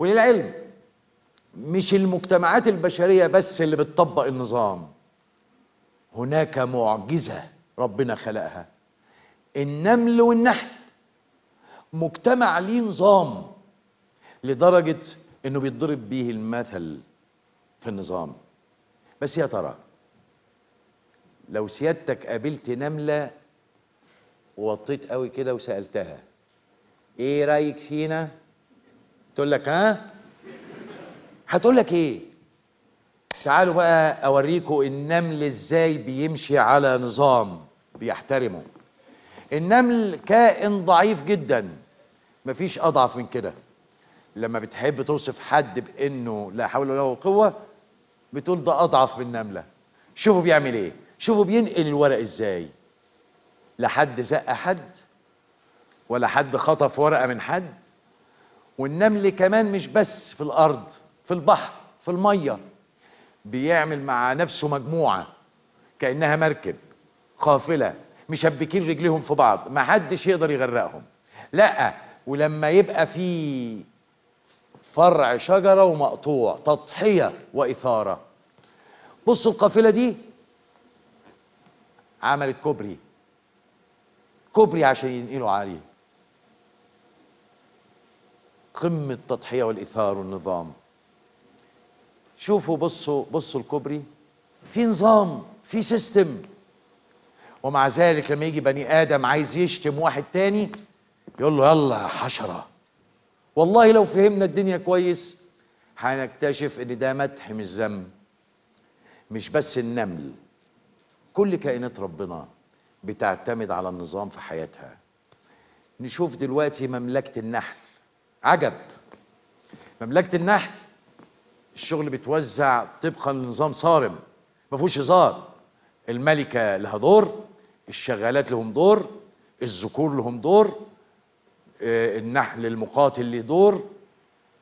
وللعلم مش المجتمعات البشرية بس اللي بتطبق النظام، هناك معجزة ربنا خلقها. النمل والنحل مجتمع ليه نظام لدرجة انه بيتضرب بيه المثل في النظام. بس يا ترى لو سيادتك قابلت نملة ووطيت قوي كده وسألتها ايه رأيك فينا؟ تقول لك ها؟ هتقول لك ايه؟ تعالوا بقى اوريكم النمل ازاي بيمشي على نظام بيحترمه. النمل كائن ضعيف جدا، مفيش اضعف من كده. لما بتحب توصف حد بانه لا حول ولا قوه بتقول ده اضعف من نمله. شوفوا بيعمل ايه، شوفوا بينقل الورق ازاي. لا حد زق حد ولا حد خطف ورقه من حد. والنمل كمان مش بس في الارض، في البحر، في الميه بيعمل مع نفسه مجموعه كانها مركب قافله مشبكين رجليهم في بعض، ما حدش يقدر يغرقهم. لا، ولما يبقى في فرع شجره ومقطوع، تضحيه واثاره. بصوا القافله دي عملت كوبري عشان ينقلوا عليه. قمه التضحيه والاثار والنظام. شوفوا بصوا الكوبري، في نظام، في سيستم. ومع ذلك لما يجي بني ادم عايز يشتم واحد تاني يقول له يلا يا حشره. والله لو فهمنا الدنيا كويس هنكتشف ان ده مدح مش ذم. مش بس النمل، كل كائنات ربنا بتعتمد على النظام في حياتها. نشوف دلوقتي مملكة النحل. عجب، مملكة النحل الشغل بيتوزع طبقا لنظام صارم ما فيهوش هزار. الملكة لها دور، الشغالات لهم دور، الذكور لهم دور، النحل المقاتل له دور،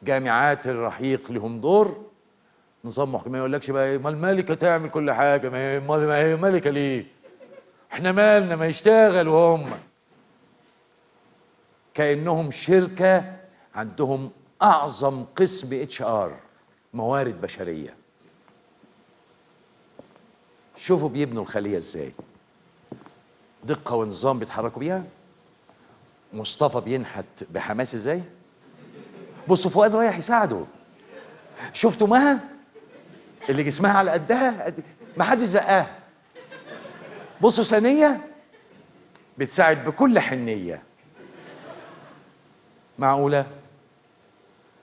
جامعات الرحيق لهم دور. نظام محكم. ما يقولكش بقى ما الملكة تعمل كل حاجة، ما هي ملكة ليه؟ احنا مالنا، ما يشتغلوا هم. كأنهم شركة عندهم أعظم قسم HR، موارد بشرية. شوفوا بيبنوا الخلية ازاي، دقة ونظام بيتحركوا بيها. مصطفى بينحت بحماس ازاي. بصوا فؤاد رايح يساعده. شفتوا مها اللي جسمها على قدها ما حدش زقاها. بصوا ثانية بتساعد بكل حنية. معقولة؟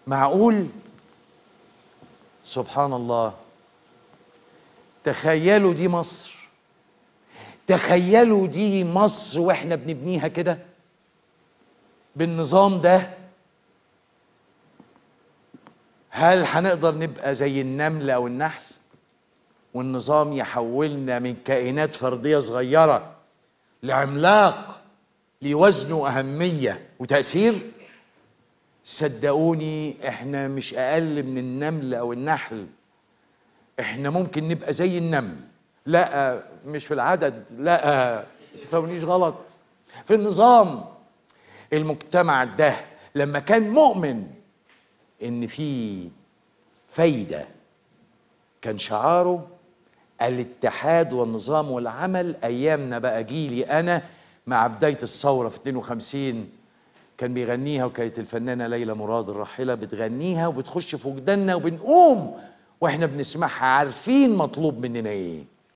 معقول؟ سبحان الله. تخيلوا دي مصر، تخيلوا دي مصر واحنا بنبنيها كده بالنظام ده. هل هنقدر نبقى زي النمل او النحل والنظام يحولنا من كائنات فردية صغيرة لعملاق ليه وزن وأهمية وتأثير؟ صدقوني احنا مش أقل من النمل أو النحل. احنا ممكن نبقى زي النمل. لا مش في العدد، لا تفهمونيش غلط، في النظام. المجتمع ده لما كان مؤمن ان في فايدة كان شعاره الاتحاد والنظام والعمل. ايامنا بقى جيلي انا مع بداية الثورة في 52 كان بيغنيها، وكانت الفنانة ليلى مراد الراحلة بتغنيها وبتخش في وجداننا وبنقوم واحنا بنسمعها عارفين مطلوب مننا ايه.